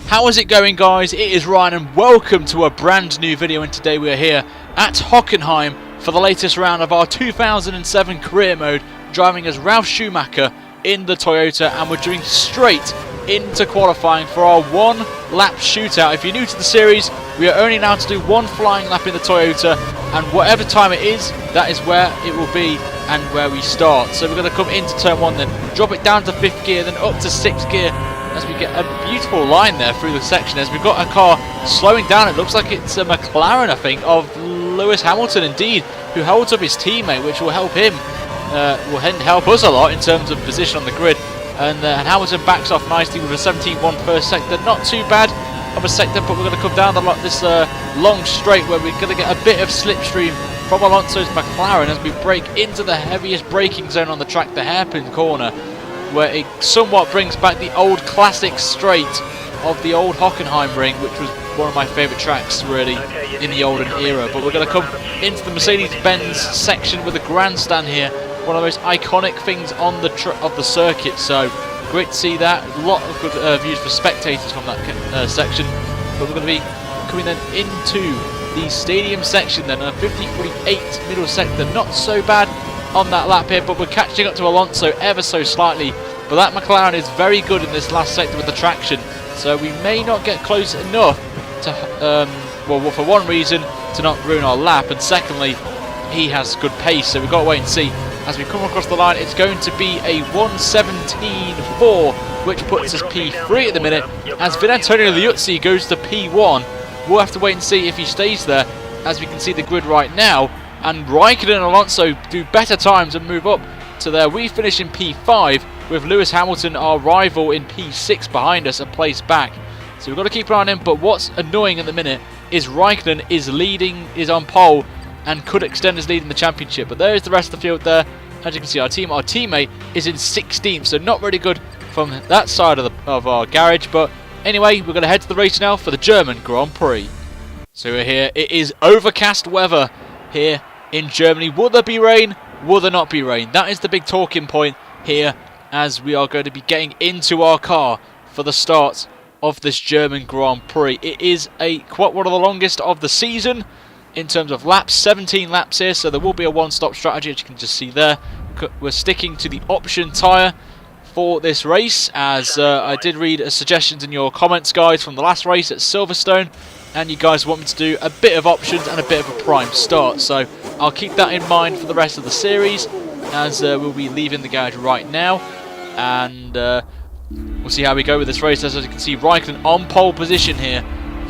How is it going, guys? It is Ryan and welcome to a brand new video, and today we are here at Hockenheim for the latest round of our 2007 career mode, driving as Ralf Schumacher in the Toyota, and we're doing straight into qualifying for our one lap shootout. If you're new to the series, we are only allowed to do one flying lap in the Toyota, and whatever time it is, that is where it will be and where we start. So we're going to come into turn 1, then drop it down to 5th gear, then up to 6th gear, as we get a beautiful line there through the section as we've got a car slowing down. It looks like it's a McLaren, I think, of Lewis Hamilton indeed, who holds up his teammate, which will help him, will help us a lot in terms of position on the grid. And Hamilton backs off nicely with a 17.1 first sector. Not too bad of a sector, but we're going to come down this long straight where we're going to get a bit of slipstream from Alonso's McLaren as we brake into the heaviest braking zone on the track, the hairpin corner, where it somewhat brings back the old classic straight of the old Hockenheim ring, which was one of my favourite tracks really in the olden era. But we're going to come into the Mercedes-Benz section with a grandstand here, one of the most iconic things on the circuit, so great to see that. A lot of good views for spectators from that section. But we're going to be coming then into the stadium section then, a 53.8 middle sector, not so bad on that lap here, but we're catching up to Alonso ever so slightly. But that McLaren is very good in this last sector with the traction, so we may not get close enough to, well, for one reason, to not ruin our lap, and secondly, he has good pace, so we've got to wait and see. As we come across the line, it's going to be a 1:17.4, which puts us P3 at the minute, as Antonio Liuzzi goes to P1. We'll have to wait and see if he stays there, as we can see the grid right now. And Raikkonen and Alonso do better times and move up to there. We finish in P5 with Lewis Hamilton, our rival, in P6 behind us, a place back. So we've got to keep an eye on him. But what's annoying at the minute is Raikkonen is on pole and could extend his lead in the championship. But there's the rest of the field there. As you can see, our teammate is in 16th, so not really good from that side of our garage. But anyway, we're going to head to the race now for the German Grand Prix. So we're here. It is overcast weather here in Germany. Will there be rain? Will there not be rain? That is the big talking point here, as we are going to be getting into our car for the start of this German Grand Prix. It is quite one of the longest of the season in terms of laps, 17 laps here, so there will be a one-stop strategy, as you can just see there. We're sticking to the option tyre for this race, as I did read suggestions in your comments, guys, from the last race at Silverstone, and you guys want me to do a bit of options and a bit of a prime start, so I'll keep that in mind for the rest of the series, as we'll be leaving the garage right now, and we'll see how we go with this race. As you can see, Raikkonen on pole position here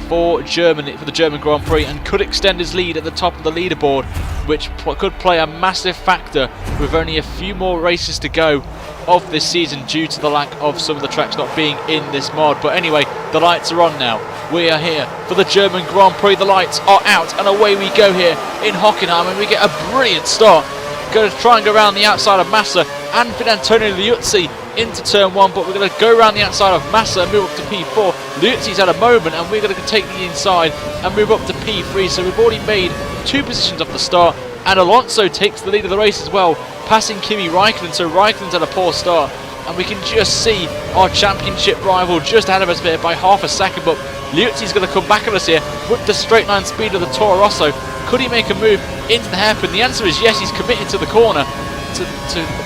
for Germany, for the German Grand Prix, and could extend his lead at the top of the leaderboard, which could play a massive factor with only a few more races to go of this season due to the lack of some of the tracks not being in this mod. But anyway, the lights are on now. We are here for the German Grand Prix. The lights are out and away we go here in Hockenheim, and we get a brilliant start. Going to try and go around the outside of Massa and fit Antonio Liuzzi into turn 1, but we're going to go around the outside of Massa and move up to P4. Liuzzi's had a moment, and we're going to take the inside and move up to P3. So we've already made 2 positions off the start, and Alonso takes the lead of the race as well, passing Kimi Raikkonen. So Raikkonen's had a poor start, and we can just see our championship rival just ahead of us here by half a second. But Liuzzi's going to come back at us here with the straight line speed of the Toro Rosso. Could he make a move into the hairpin? The answer is yes. He's committed to the corner, to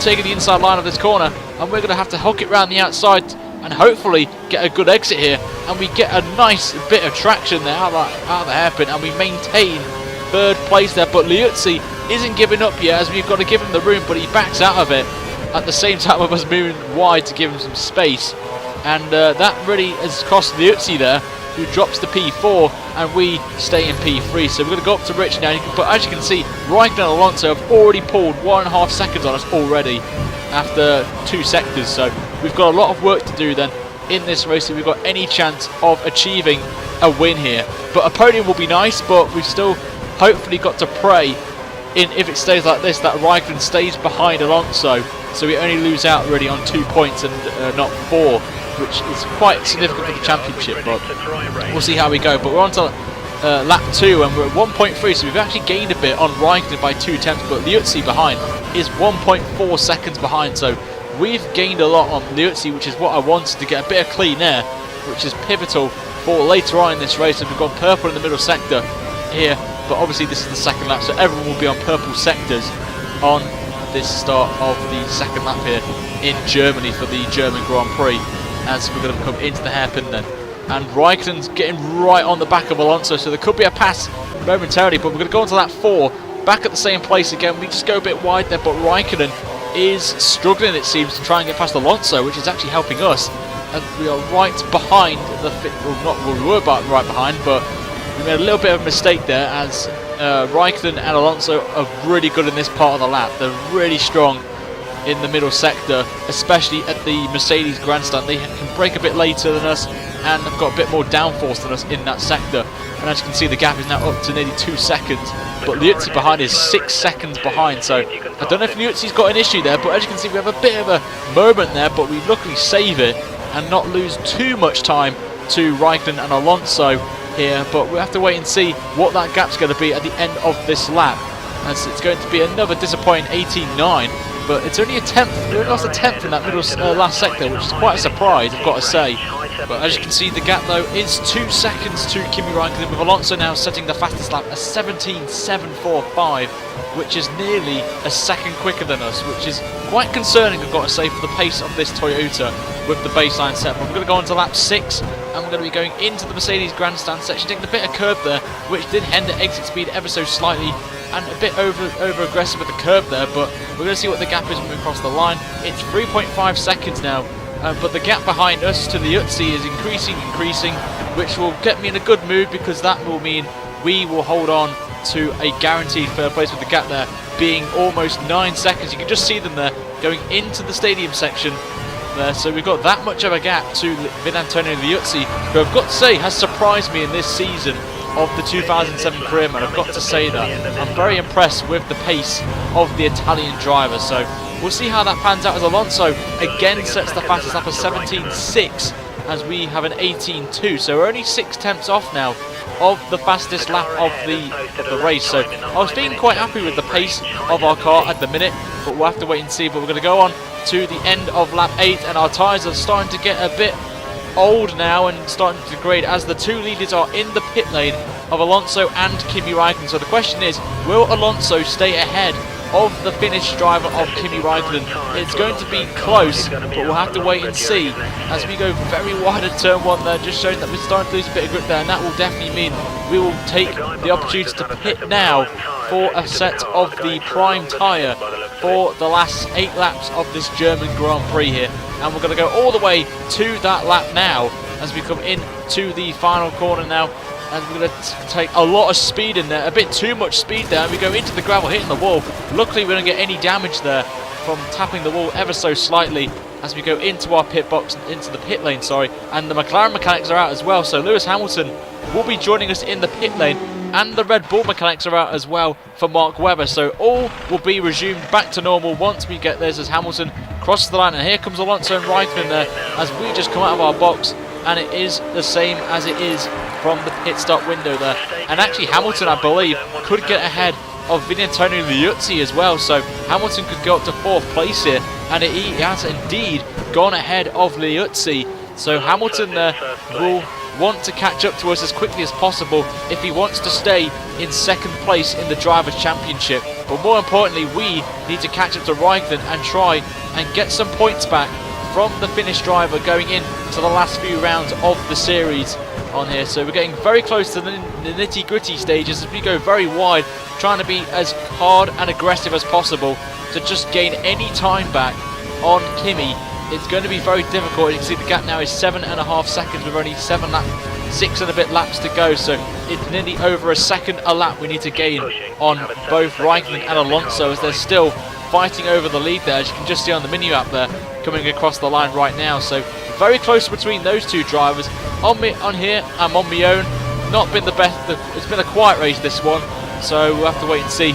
taking the inside line of this corner, and we're going to have to hook it round the outside and hopefully get a good exit here, and we get a nice bit of traction there out of the hairpin, and we maintain 3rd place there. But Liuzzi isn't giving up yet, as we've got to give him the room, but he backs out of it at the same time of us moving wide to give him some space, and that really has cost Liuzzi there, who drops to P4, and we stay in P3. So we're going to go up to Rich now, but as you can see, Raikkonen and Alonso have already pulled 1.5 seconds on us already after 2 sectors, so we've got a lot of work to do then in this race if we've got any chance of achieving a win here. But a podium will be nice, but we've still hopefully got to pray in, if it stays like this, that Raikkonen stays behind Alonso, so we only lose out really on 2 points and not 4, which is quite significant for the championship. But we'll see how we go. But we're on to lap 2, and we're at 1.3, so we've actually gained a bit on Raikkonen by 2 tenths, but Liuzzi behind is 1.4 seconds behind, so we've gained a lot on Liuzzi, which is what I wanted, to get a bit of clean air which is pivotal for later on in this race. We've got purple in the middle sector here, but obviously this is the second lap, so everyone will be on purple sectors on this start of the second lap here in Germany for the German Grand Prix, as we're going to come into the hairpin then. And Raikkonen's getting right on the back of Alonso, so there could be a pass momentarily, but we're going to go on to lap 4, back at the same place again. We just go a bit wide there, but Raikkonen is struggling, it seems, to try and get past Alonso, which is actually helping us, and we are right behind the we were right behind, but we made a little bit of a mistake there, as Raikkonen and Alonso are really good in this part of the lap. They're really strong in the middle sector, especially at the Mercedes grandstand. They can brake a bit later than us and have got a bit more downforce than us in that sector. And as you can see, the gap is now up to nearly 2 seconds, but Liuzzi behind is 6 seconds behind. So I don't know if Liuzzi's got an issue there, but as you can see, we have a bit of a moment there, but we luckily save it and not lose too much time to Raikkonen and Alonso here. But we'll have to wait and see what that gap's going to be at the end of this lap, as it's going to be another disappointing 18.9. But it's only a tenth. We only lost a tenth in that middle last sector, which is quite a surprise, I've got to say. But as you can see, the gap though is 2 seconds to Kimi Raikkonen, with Alonso now setting the fastest lap, a 17.745, which is nearly a second quicker than us, which is quite concerning, I've got to say, for the pace of this Toyota with the baseline set. But we're going to go on to lap 6, and we're going to be going into the Mercedes grandstand section, taking a bit of curb there, which did hinder exit speed ever so slightly, and a bit over aggressive with the curb there. But we're going to see what the gap is when we cross the line. It's 3.5 seconds now. But the gap behind us to the Liuzzi is increasing, which will get me in a good mood, because that will mean we will hold on to a guaranteed third place, with the gap there being almost 9 seconds. You can just see them there going into the stadium section there. So we've got that much of a gap to Vinantonio Liuzzi, who I've got to say has surprised me in this season of the 2007 career mode. I've got to say that. I'm very impressed with the pace of the Italian driver. So we'll see how that pans out, as Alonso again sets the fastest lap of 17.6, as we have an 18.2. So we're only 6 tenths off now of the fastest lap of the race. So I was feeling quite happy with the pace of our car at the minute, but we'll have to wait and see. But we're going to go on to the end of lap 8, and our tyres are starting to get a bit old now and starting to degrade, as the 2 leaders are in the pit lane of Alonso and Kimi Raikkonen. So the question is, will Alonso stay ahead of the Finnish driver of Kimi Raikkonen? It's going to be close, but we'll have to wait and see, as we go very wide at turn 1 there, just showing that we're starting to lose a bit of grip there, and that will definitely mean we will take the opportunity to pit now for a set of the prime tyre for the last 8 laps of this German Grand Prix here. And we're going to go all the way to that lap now, as we come into the final corner now, and we're going to take a lot of speed in there, a bit too much speed there, and we go into the gravel, hitting the wall. Luckily we don't get any damage there from tapping the wall ever so slightly, as we go into our pit box, into the pit lane, sorry, and the McLaren mechanics are out as well. So Lewis Hamilton will be joining us in the pit lane, and the Red Bull mechanics are out as well for Mark Webber. So all will be resumed back to normal once we get this, as Hamilton crosses the line. And here comes Alonso and Raikkonen there, as we just come out of our box, and it is the same as it is from the pit stop window there. And actually Hamilton, I believe, could get ahead of Vinantonio Liuzzi as well. So Hamilton could go up to 4th place here, and he has indeed gone ahead of Liuzzi. So Hamilton will want to catch up to us as quickly as possible if he wants to stay in 2nd place in the Drivers' Championship. But more importantly, we need to catch up to Raikkonen and try and get some points back from the Finnish driver going in to the last few rounds of the series on here. So we're getting very close to the nitty-gritty stages, as we go very wide, trying to be as hard and aggressive as possible to just gain any time back on Kimi. It's going to be very difficult. You can see the gap now is 7.5 seconds with only 6 and a bit laps to go. So it's nearly over a second a lap we need to gain on both Raikkonen and Alonso, as they're still fighting over the lead there, as you can just see on the mini-map there, coming across the line right now. So very close between those 2 drivers. On here, I'm on my own. Not been the best. It's been a quiet race, this one. So we'll have to wait and see,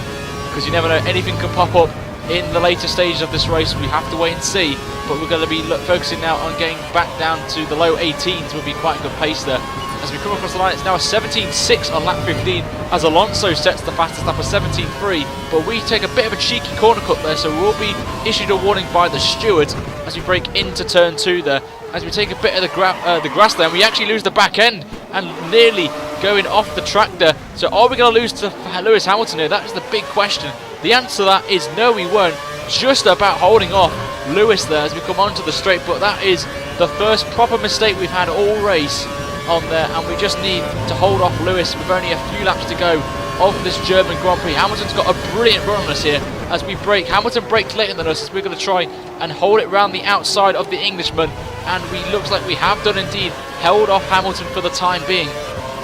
because you never know, anything can pop up in the later stages of this race. We have to wait and see, but we're going to be focusing now on getting back down to the low 18s. Would be quite a good pace there as we come across the line. It's now a 17.6 on lap 15 as Alonso sets the fastest lap of 17.3, but we take a bit of a cheeky corner cut there, so we'll be issued a warning by the steward as we break into turn 2 there, as we take a bit of the grass there, and we actually lose the back end and nearly going off the track there. So are we going to lose to Lewis Hamilton here? That is the big question. The answer to that is no, we won't. Just about holding off Lewis there as we come onto the straight, but that is the first proper mistake we've had all race on there, and we just need to hold off Lewis with only a few laps to go of this German Grand Prix. Hamilton's got a brilliant run on us here as we break. Hamilton breaks later than us as we're going to try and hold it round the outside of the Englishman, and we looks like we have done indeed held off Hamilton for the time being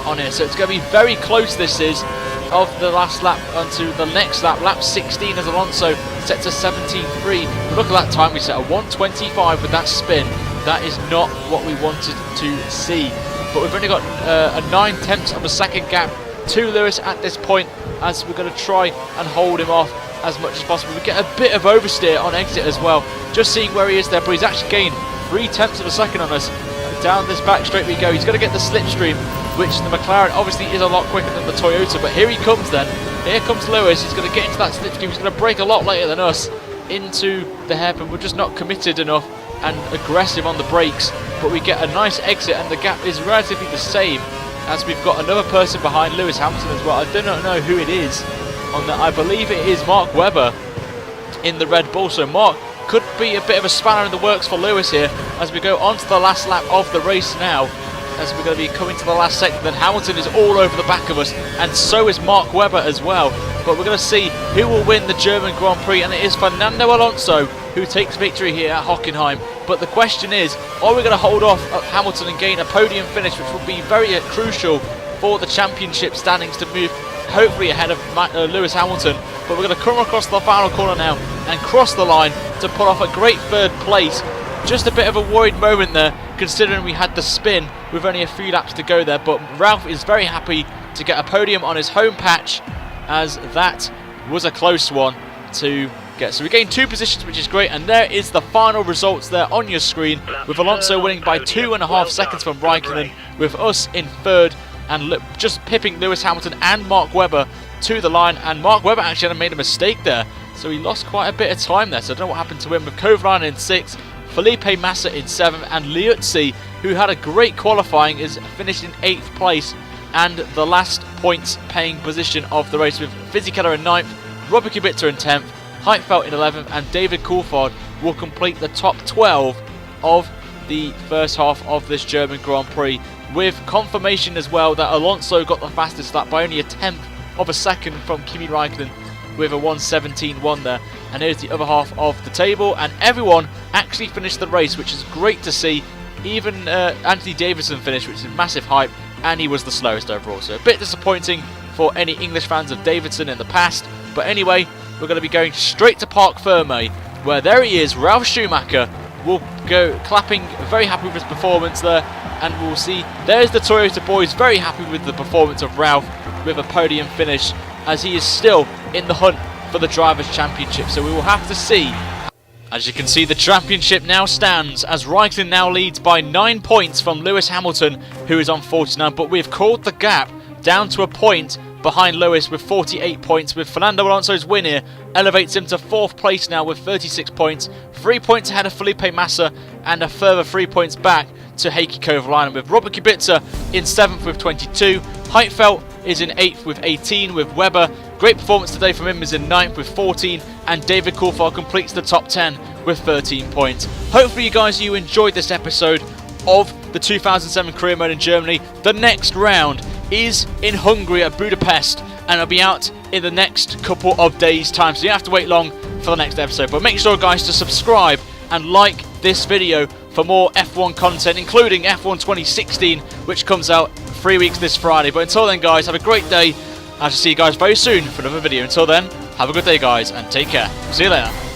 on here. So it's going to be very close, this is, of the last lap onto the next lap, lap 16, as Alonso sets a 17.3. Look at that time, we set a 1:25 with that spin. That is not what we wanted to see, but we've only got a 9/10 of a second gap to Lewis at this point, as we're going to try and hold him off as much as possible. We get a bit of oversteer on exit as well, just seeing where he is there, but he's actually gained 3/10 of a second on us. Down this back straight we go. He's going to get the slipstream, which the McLaren obviously is a lot quicker than the Toyota, but here he comes then. Here comes Lewis. He's going to get into that slipstream. He's going to brake a lot later than us into the hairpin. We're just not committed enough and aggressive on the brakes, but we get a nice exit, and the gap is relatively the same, as we've got another person behind Lewis Hamilton as well. I do not know who it is on that. I believe it is Mark Webber in the Red Bull, so Mark could be a bit of a spanner in the works for Lewis here as we go on to the last lap of the race now, as we're going to be coming to the last sector. Then Hamilton is all over the back of us, and so is Mark Webber as well, but we're going to see who will win the German Grand Prix, and it is Fernando Alonso who takes victory here at Hockenheim. But the question is, are we going to hold off Hamilton and gain a podium finish, which will be very crucial for the championship standings to move hopefully ahead of Lewis Hamilton. But we're going to come across the final corner now and cross the line to pull off a great third place. Just a bit of a worried moment there, considering we had the spin with only a few laps to go there, but Ralph is very happy to get a podium on his home patch, as that was a close one to get. So we gained 2 positions, which is great, and there is the final results there on your screen, with Alonso winning by 2.5 seconds from Raikkonen, with us in third, and just pipping Lewis Hamilton and Mark Webber to the line. And Mark Webber actually had made a mistake there, so he lost quite a bit of time there, so I don't know what happened to him, with Kovalainen in 6th, Felipe Massa in 7th, and Liuzzi, who had a great qualifying, is finished in 8th place and the last points paying position of the race, with Fisichella in 9th, Robert Kubica in 10th, Heidfeld in 11th, and David Coulthard will complete the top 12 of the first half of this German Grand Prix, with confirmation as well that Alonso got the fastest lap by only a 10th of a second from Kimi Raikkonen with a 1:17.1 there. And here's the other half of the table, and everyone actually finished the race, which is great to see. Even Anthony Davidson finished, which is massive hype, and he was the slowest overall, so a bit disappointing for any English fans of Davidson in the past. But anyway, we're going to be going straight to Parc Fermé, where there he is, Ralf Schumacher will go clapping, very happy with his performance there, and we'll see there's the Toyota boys very happy with the performance of Ralf with a podium finish, as he is still in the hunt for the Drivers' Championship. So we will have to see. As you can see, the championship now stands as Raikkonen now leads by 9 points from Lewis Hamilton, who is on 49, but we've called the gap down to a point behind Lewis with 48 points, with Fernando Alonso's win here elevates him to 4th place now with 36 points, 3 points ahead of Felipe Massa, and a further 3 points back to Heikki Kovalainen, with Robert Kubica in 7th with 22, Heidfeld is in 8th with 18, with Webber, great performance today from him, is in 9th with 14, and David Coulthard completes the top 10 with 13 points. Hopefully you enjoyed this episode of the 2007 career mode in Germany. The next round is in Hungary at Budapest, and it'll be out in the next couple of days time, so you don't have to wait long for the next episode. But make sure, guys, to subscribe and like this video for more F1 content, including F1 2016, which comes out 3 weeks this Friday. But until then, guys, have a great day. I shall see you guys very soon for another video. Until then, have a good day, guys, and take care. See you later.